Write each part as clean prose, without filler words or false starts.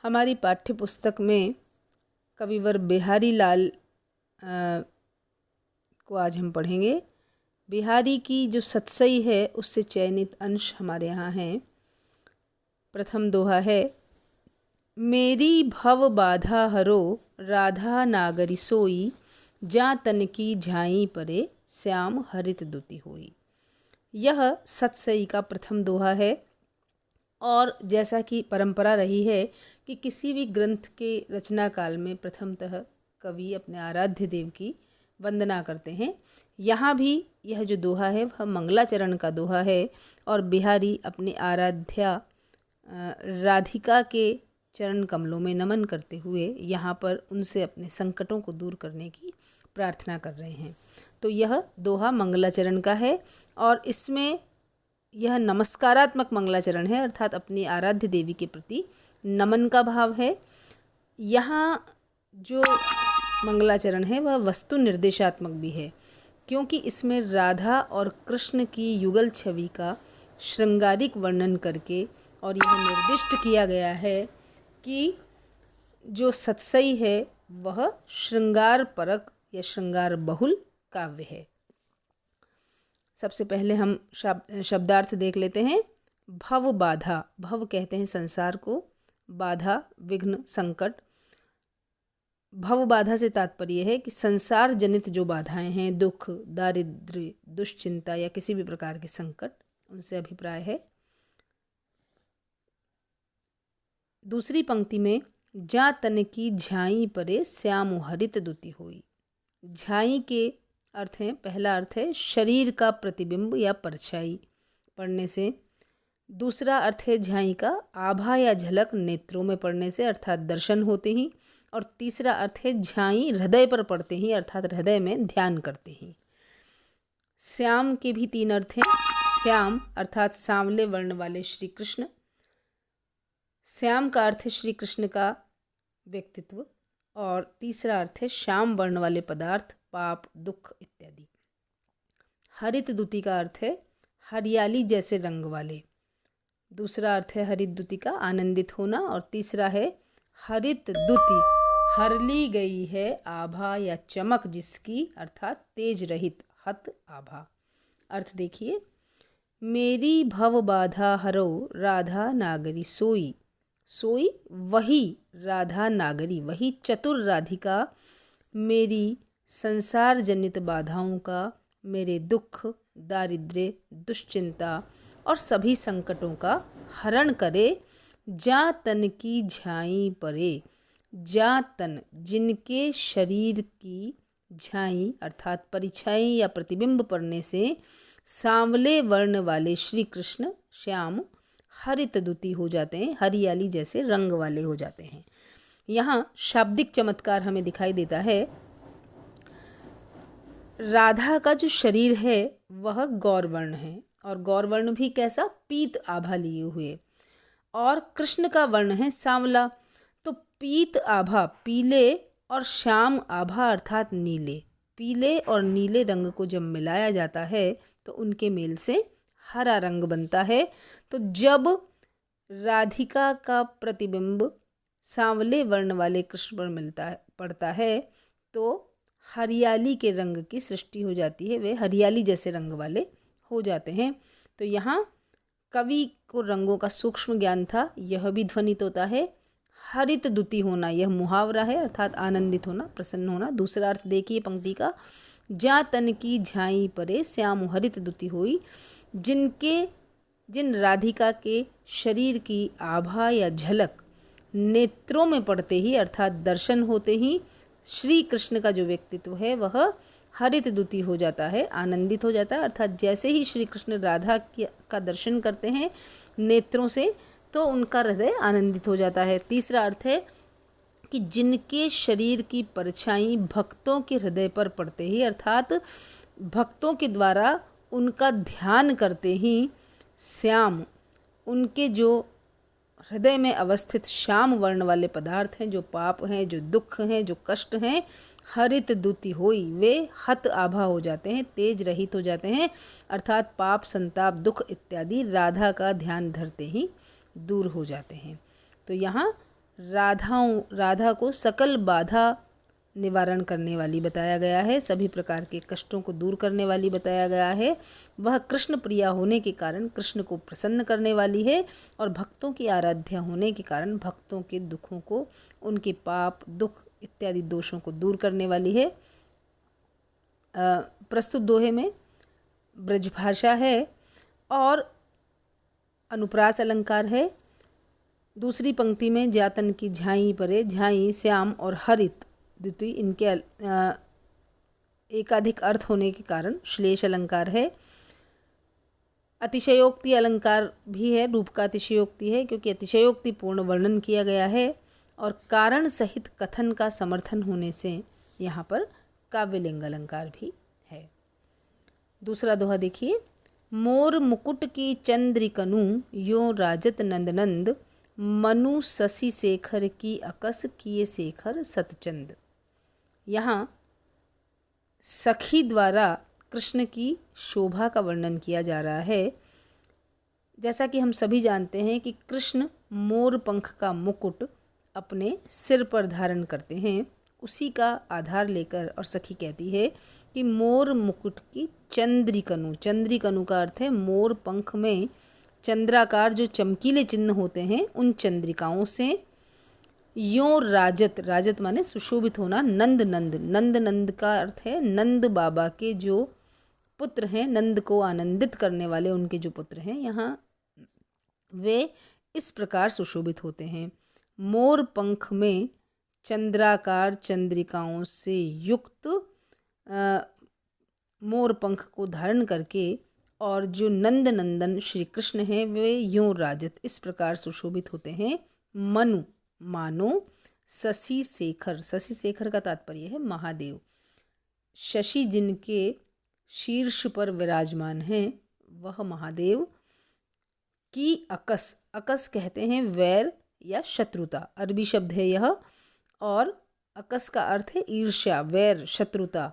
हमारी पाठ्य पुस्तक में कविवर बिहारी लाल को आज हम पढ़ेंगे। बिहारी की जो सतसई है उससे चयनित अंश हमारे यहाँ हैं। प्रथम दोहा है, मेरी भव बाधा हरो राधा नागरी सोई, जा तन की झाई परे श्याम हरित दुति होई। यह सतसई का प्रथम दोहा है और जैसा कि परंपरा रही है कि किसी भी ग्रंथ के रचना काल में प्रथमतः कवि अपने आराध्य देव की वंदना करते हैं। यहाँ भी यह जो दोहा है वह मंगलाचरण का दोहा है और बिहारी अपनी आराध्या राधिका के चरण कमलों में नमन करते हुए यहाँ पर उनसे अपने संकटों को दूर करने की प्रार्थना कर रहे हैं। तो यह दोहा मंगलाचरण का है और इसमें यह नमस्कारात्मक मंगलाचरण है, अर्थात अपनी आराध्य देवी के प्रति नमन का भाव है। यहाँ जो मंगलाचरण है वह वस्तु निर्देशात्मक भी है, क्योंकि इसमें राधा और कृष्ण की युगल छवि का श्रृंगारिक वर्णन करके और यह निर्दिष्ट किया गया है कि जो सतसई है वह श्रृंगार परक या श्रृंगार बहुल काव्य है। सबसे पहले हम शब्दार्थ देख लेते हैं। भव बाधा, भव कहते हैं संसार को, बाधा विघ्न संकट। भव बाधा से तात्पर्य है कि संसार जनित जो बाधाएं हैं, दुख, दारिद्र्य, दुश्चिंता या किसी भी प्रकार के संकट, उनसे अभिप्राय है। दूसरी पंक्ति में जा तन की झाई परे श्याम हरित दुति होई। झाई के अर्थ हैं, पहला अर्थ है शरीर का प्रतिबिंब या परछाई पड़ने से। दूसरा अर्थ है झाई का आभा या झलक नेत्रों में पड़ने से, अर्थात दर्शन होते ही। और तीसरा अर्थ है झाई हृदय पर पड़ते ही, अर्थात हृदय में ध्यान करते ही। श्याम के भी तीन अर्थ हैं। श्याम अर्थात सांवले वर्ण वाले श्री कृष्ण। श्याम का अर्थ है श्री कृष्ण का व्यक्तित्व और तीसरा अर्थ है श्याम वर्ण वाले पदार्थ, पाप, दुख इत्यादि। हरित दुति का अर्थ है हरियाली जैसे रंग वाले। दूसरा अर्थ है हरित दुति का आनंदित होना और तीसरा है हरित दुति हरली गई है आभा या चमक जिसकी, अर्थात तेज रहित, हत आभा। अर्थ देखिए, मेरी भव बाधा हरो राधा नागरी सोई। सोई वही राधा नागरी, वही चतुर राधिका मेरी संसार जनित बाधाओं का, मेरे दुख, दारिद्र्य, दुश्चिंता और सभी संकटों का हरण करे। जा तन की झाई परे, जा तन जिनके शरीर की झाई अर्थात परिछाई या प्रतिबिंब पड़ने से सांवले वर्ण वाले श्री कृष्ण श्याम हरित दुति हो जाते हैं, हरियाली जैसे रंग वाले हो जाते हैं। यहाँ शाब्दिक चमत्कार हमें दिखाई देता है। राधा का जो शरीर है वह गौरवर्ण है और गौरवर्ण भी कैसा, पीत आभा लिए हुए, और कृष्ण का वर्ण है सांवला। तो पीत आभा पीले और श्याम आभा अर्थात नीले, पीले और नीले रंग को जब मिलाया जाता है तो उनके मेल से हरा रंग बनता है। तो जब राधिका का प्रतिबिंब सांवले वर्ण वाले कृष्ण पर पड़ता है तो हरियाली के रंग की सृष्टि हो जाती है, वे हरियाली जैसे रंग वाले हो जाते हैं। तो यहाँ कवि को रंगों का सूक्ष्म ज्ञान था, यह भी ध्वनित होता है। हरित दुति होना यह मुहावरा है, अर्थात आनंदित होना, प्रसन्न होना। दूसरा अर्थ देखिए पंक्ति का, जा तन की झाई परे श्याम हरित दुति होई। जिन राधिका के शरीर की आभा या झलक नेत्रों में पड़ते ही, अर्थात दर्शन होते ही, श्री कृष्ण का जो व्यक्तित्व है वह हरित दुति हो जाता है, आनंदित हो जाता है। अर्थात जैसे ही श्री कृष्ण राधा का दर्शन करते हैं नेत्रों से तो उनका हृदय आनंदित हो जाता है। तीसरा अर्थ है कि जिनके शरीर की परछाई भक्तों के हृदय पर पड़ते ही, अर्थात भक्तों के द्वारा उनका ध्यान करते ही श्याम, उनके जो हृदय में अवस्थित श्याम वर्ण वाले पदार्थ हैं, जो पाप हैं, जो दुख हैं, जो कष्ट हैं, हरित दुति होई, वे हत आभा हो जाते हैं, तेज रहित हो जाते हैं। अर्थात पाप, संताप, दुख इत्यादि राधा का ध्यान धरते ही दूर हो जाते हैं। तो यहाँ राधा को सकल बाधा निवारण करने वाली बताया गया है, सभी प्रकार के कष्टों को दूर करने वाली बताया गया है। वह कृष्ण प्रिया होने के कारण कृष्ण को प्रसन्न करने वाली है और भक्तों की आराध्या होने के कारण भक्तों के दुखों को, उनके पाप दुख इत्यादि दोषों को दूर करने वाली है। प्रस्तुत दोहे में ब्रजभाषा है और अनुप्रास अलंकार है। दूसरी पंक्ति में जातन की झाई परे, झाई श्याम और हरित द्वितीय, इनके एकाधिक अर्थ होने के कारण श्लेष अलंकार है। अतिशयोक्ति अलंकार भी है, रूप का अतिशयोक्ति है क्योंकि अतिशयोक्ति पूर्ण वर्णन किया गया है और कारण सहित कथन का समर्थन होने से यहाँ पर काव्यलिंग अलंकार भी है। दूसरा दोहा देखिए, मोर मुकुट की चंद्रिकनु यो राजत नंदनंद, मनु शशि शेखर की अकस किए शेखर सतचंद। यहाँ सखी द्वारा कृष्ण की शोभा का वर्णन किया जा रहा है। जैसा कि हम सभी जानते हैं कि कृष्ण मोर पंख का मुकुट अपने सिर पर धारण करते हैं, उसी का आधार लेकर और सखी कहती है कि मोर मुकुट की चंद्रिकनु, चंद्रिकनु का अर्थ है मोर पंख में चंद्राकार जो चमकीले चिन्ह होते हैं उन चंद्रिकाओं से, यों राजत, राजत माने सुशोभित होना, नंद नंद, नंद नंद का अर्थ है नंद बाबा के जो पुत्र हैं, नंद को आनंदित करने वाले उनके जो पुत्र हैं, यहाँ वे इस प्रकार सुशोभित होते हैं। मोर पंख में चंद्राकार चंद्रिकाओं से युक्त मोर पंख को धारण करके और जो नंद नंदन श्री कृष्ण हैं वे यों राजत इस प्रकार सुशोभित होते हैं। मनु मानो, शशि शेखर, शशि शेखर का तात्पर्य है महादेव, शशि जिनके शीर्ष पर विराजमान हैं वह महादेव की अकस, अकस कहते हैं वैर या शत्रुता, अरबी शब्द है यह, और अकस का अर्थ है ईर्ष्या, वैर, शत्रुता।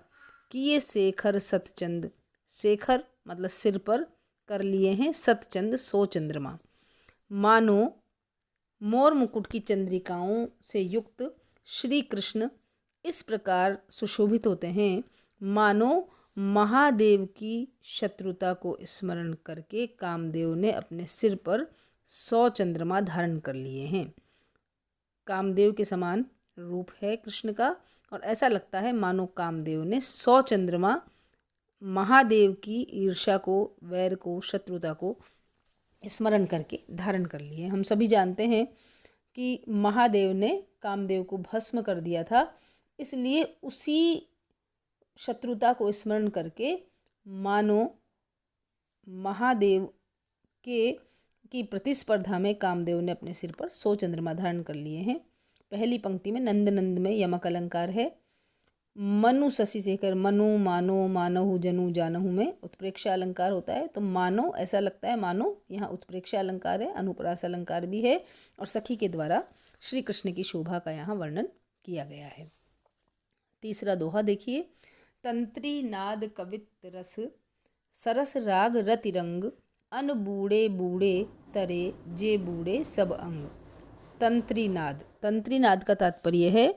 किए शेखर सतचंद, शेखर मतलब सिर पर कर लिए हैं सतचंद 100 चंद्रमा। मानो मोर मुकुट की चंद्रिकाओं से युक्त श्री कृष्ण इस प्रकार सुशोभित होते हैं मानो महादेव की शत्रुता को स्मरण करके कामदेव ने अपने सिर पर 100 चंद्रमा धारण कर लिए हैं। कामदेव के समान रूप है कृष्ण का और ऐसा लगता है मानो कामदेव ने 100 चंद्रमा महादेव की ईर्ष्या को, वैर को, शत्रुता को स्मरण करके धारण कर लिए। हम सभी जानते हैं कि महादेव ने कामदेव को भस्म कर दिया था, इसलिए उसी शत्रुता को स्मरण करके मानो महादेव की प्रतिस्पर्धा में कामदेव ने अपने सिर पर 100 चंद्रमा धारण कर लिए हैं। पहली पंक्ति में नंद नंद में यमक अलंकार है। मनु शशि शेखर, मनु मानो, मानहु जनु जानहु में उत्प्रेक्षा अलंकार होता है, तो मानो ऐसा लगता है मानो यहाँ उत्प्रेक्षा अलंकार है, अनुप्रास अलंकार भी है और सखी के द्वारा श्री कृष्ण की शोभा का यहाँ वर्णन किया गया है। तीसरा दोहा देखिए, तंत्री नाद कवित रस, सरस राग रतिरंग, अन बूढ़े बूढ़े तरे जे बूढ़े सब अंग। तंत्री नाद, तंत्री नाद का तात्पर्य है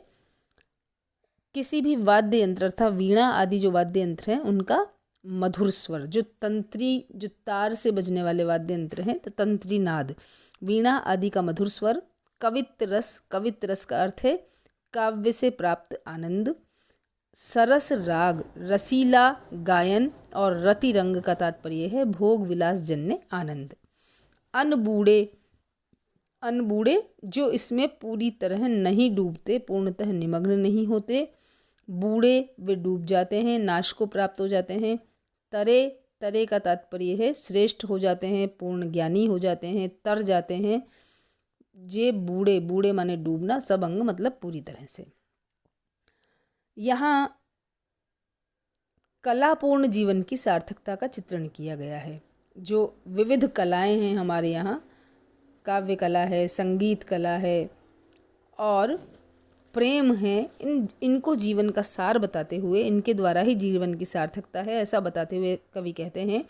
किसी भी वाद्य यंत्र अर्थात वीणा आदि जो वाद्य यंत्र हैं उनका मधुर स्वर, जो तंत्री जो तार से बजने वाले वाद्य यंत्र हैं, तो तंत्री नाद वीणा आदि का मधुर स्वर। कवित रस, कवित रस का अर्थ है काव्य से प्राप्त आनंद। सरस राग रसीला गायन और रति रंग का तात्पर्य है भोग विलास जन्य आनंद। अनबूढ़े, अनबूढ़े जो इसमें पूरी तरह नहीं डूबते, पूर्णतः निमग्न नहीं होते। बूढ़े वे डूब जाते हैं, नाश को प्राप्त हो जाते हैं। तरे, तरे का तात्पर्य है श्रेष्ठ हो जाते हैं, पूर्ण ज्ञानी हो जाते हैं, तर जाते हैं। जे बूढ़े, बूढ़े माने डूबना, सब अंग मतलब पूरी तरह से। यहाँ कलापूर्ण जीवन की सार्थकता का चित्रण किया गया है। जो विविध कलाएं हैं हमारे यहाँ, काव्य कला है, संगीत कला है और प्रेम है, इनको जीवन का सार बताते हुए, इनके द्वारा ही जीवन की सार्थकता है ऐसा बताते हुए कवि कहते हैं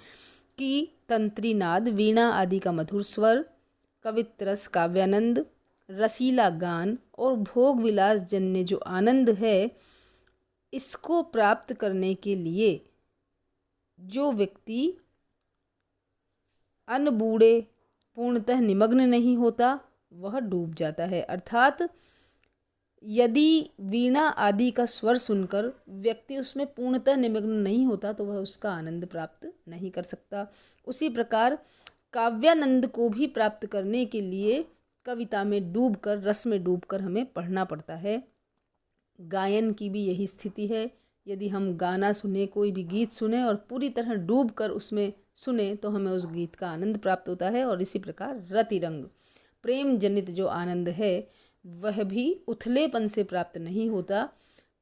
कि तंत्री नाद वीणा आदि का मधुर स्वर, कवित रस काव्यानंद, रसीला गान और भोग विलास जन्य जो आनंद है, इसको प्राप्त करने के लिए जो व्यक्ति अनबूढ़े पूर्णतः निमग्न नहीं होता वह डूब जाता है। अर्थात यदि वीणा आदि का स्वर सुनकर व्यक्ति उसमें पूर्णतः निमग्न नहीं होता तो वह उसका आनंद प्राप्त नहीं कर सकता। उसी प्रकार काव्यानंद को भी प्राप्त करने के लिए कविता में डूबकर, रस में डूबकर हमें पढ़ना पड़ता है। गायन की भी यही स्थिति है। यदि हम गाना सुने, कोई भी गीत सुने और पूरी तरह डूबकर उसमें सुने तो हमें उस गीत का आनंद प्राप्त होता है। और इसी प्रकार रतिरंग, प्रेम जनित जो आनंद है वह भी उथलेपन से प्राप्त नहीं होता।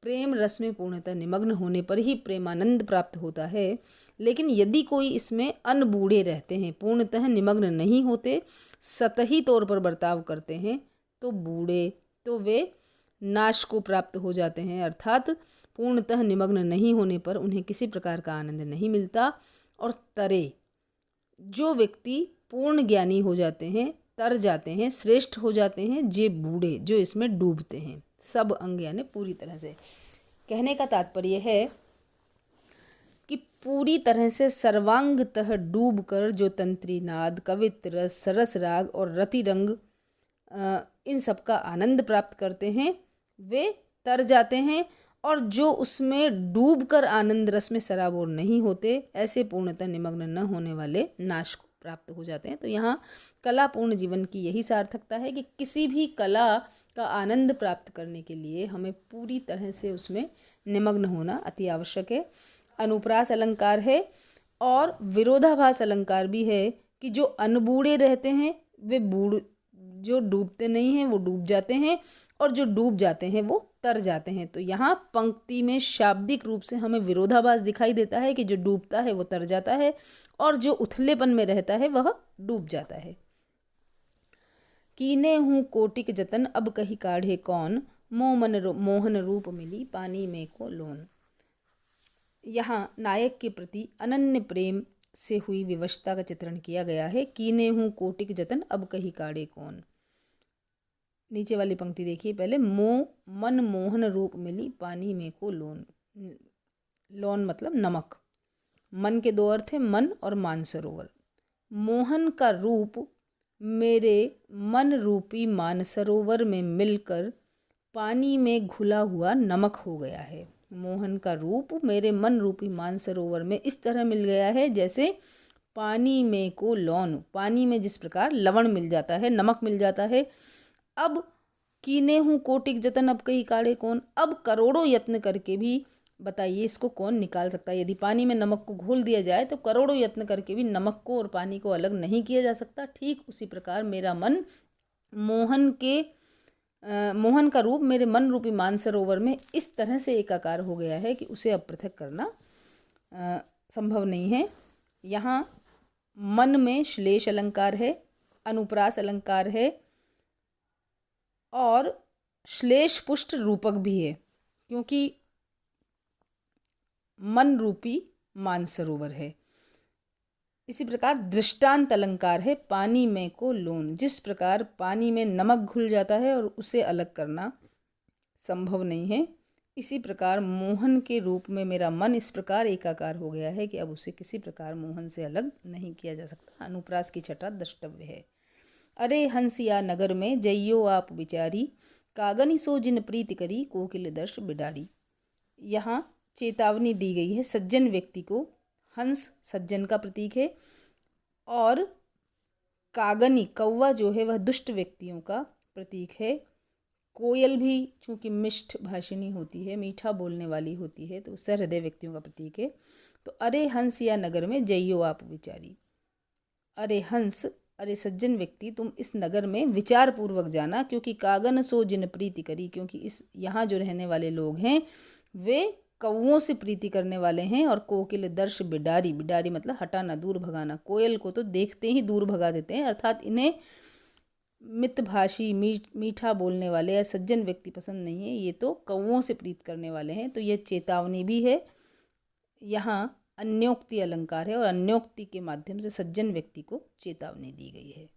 प्रेम रस में पूर्णतः निमग्न होने पर ही प्रेमानंद प्राप्त होता है। लेकिन यदि कोई इसमें अनबूढ़े रहते हैं, पूर्णतः निमग्न नहीं होते, सतही तौर पर बर्ताव करते हैं, तो बूढ़े तो वे नाश को प्राप्त हो जाते हैं। अर्थात पूर्णतः निमग्न नहीं होने पर उन्हें किसी प्रकार का आनंद नहीं मिलता। और तरे, जो व्यक्ति पूर्ण ज्ञानी हो जाते हैं, तर जाते हैं, श्रेष्ठ हो जाते हैं, जे बूढ़े जो इसमें डूबते हैं सब अंग यानी पूरी तरह से। कहने का तात्पर्य है कि पूरी तरह से सर्वांगतः डूबकर जो तंत्री नाद, कवित्र रस, सरस राग और रतिरंग इन सब का आनंद प्राप्त करते हैं वे तर जाते हैं। और जो उसमें डूबकर आनंद रस में सराबोर नहीं होते, ऐसे पूर्णतः निमग्न न होने वाले नाश को प्राप्त हो जाते हैं। तो यहाँ कलापूर्ण जीवन की यही सार्थकता है कि किसी भी कला का आनंद प्राप्त करने के लिए हमें पूरी तरह से उसमें निमग्न होना अति आवश्यक है। अनुप्रास अलंकार है और विरोधाभास अलंकार भी है कि जो अनबूढ़े रहते हैं वे जो डूबते नहीं हैं वो डूब जाते हैं, और जो डूब जाते हैं वो तर जाते हैं। तो यहाँ पंक्ति में शाब्दिक रूप से हमें विरोधाभास दिखाई देता है कि जो डूबता है वो तर जाता है और जो उथलेपन में रहता है वह डूब जाता है। कीने हूँ कोटिक जतन अब कही काढ़े कौन, मोहन रूप मिली पानी में को लोन। यहाँ नायक के प्रति अनन्य प्रेम से हुई विवशता का चित्रण किया गया है। कीने हूँ कोटिक जतन अब कही काढ़े कौन। नीचे वाली पंक्ति देखिए पहले, मन मोहन रूप मिली पानी में को लोन। लोन मतलब नमक। मन के दो अर्थ है, मन और मानसरोवर। मोहन का रूप मेरे मन रूपी मानसरोवर में मिलकर पानी में घुला हुआ नमक हो गया है। मोहन का रूप मेरे मन रूपी मानसरोवर में इस तरह मिल गया है जैसे पानी में को लौन, पानी में जिस प्रकार लवण मिल जाता है, नमक मिल जाता है। अब कीने हूँ कोटिक जतन अब कही काढ़े कौन। अब करोड़ों यत्न करके भी बताइए इसको कौन निकाल सकता है। यदि पानी में नमक को घोल दिया जाए तो करोड़ों यत्न करके भी नमक को और पानी को अलग नहीं किया जा सकता। ठीक उसी प्रकार मेरा मन मोहन का रूप मेरे मन रूपी मानसरोवर में इस तरह से एकाकार हो गया है कि उसे अब पृथक करना संभव नहीं है। यहाँ मन में श्लेष अलंकार है, अनुप्रास अलंकार है और श्लेष पुष्ट रूपक भी है, क्योंकि मन रूपी मानसरोवर है। इसी प्रकार दृष्टांत अलंकार है, पानी में को लोन। जिस प्रकार पानी में नमक घुल जाता है और उसे अलग करना संभव नहीं है, इसी प्रकार मोहन के रूप में मेरा मन इस प्रकार एकाकार हो गया है कि अब उसे किसी प्रकार मोहन से अलग नहीं किया जा सकता। अनुप्रास की छठा द्रष्टव्य है। अरे हंसिया नगर में जइयो आप विचारी, कागनि सो जिन प्रीति करी कोकिल दर्श बिडारी। यहाँ चेतावनी दी गई है सज्जन व्यक्ति को। हंस सज्जन का प्रतीक है और कागनी कौवा जो है वह दुष्ट व्यक्तियों का प्रतीक है। कोयल भी चूँकि मिष्ठ भाषिणी होती है, मीठा बोलने वाली होती है, तो सहृदय व्यक्तियों का प्रतीक है। तो अरे हंस या नगर में जइयो आप विचारी। अरे हंस, अरे सज्जन व्यक्ति, तुम इस नगर में विचार पूर्वक जाना, क्योंकि कागन सो जिन प्रीति करी, क्योंकि इस यहाँ जो रहने वाले लोग हैं वे कौवों से प्रीति करने वाले हैं। और कोकिल दर्श बिडारी, बिडारी मतलब हटाना, दूर भगाना। कोयल को तो देखते ही दूर भगा देते हैं, अर्थात इन्हें मितभाषी मीठा बोलने वाले या सज्जन व्यक्ति पसंद नहीं है, ये तो कौवों से प्रीत करने वाले हैं। तो ये चेतावनी भी है। यहाँ अन्योक्ति अलंकार है और अन्योक्ति के माध्यम से सज्जन व्यक्ति को चेतावनी दी गई है।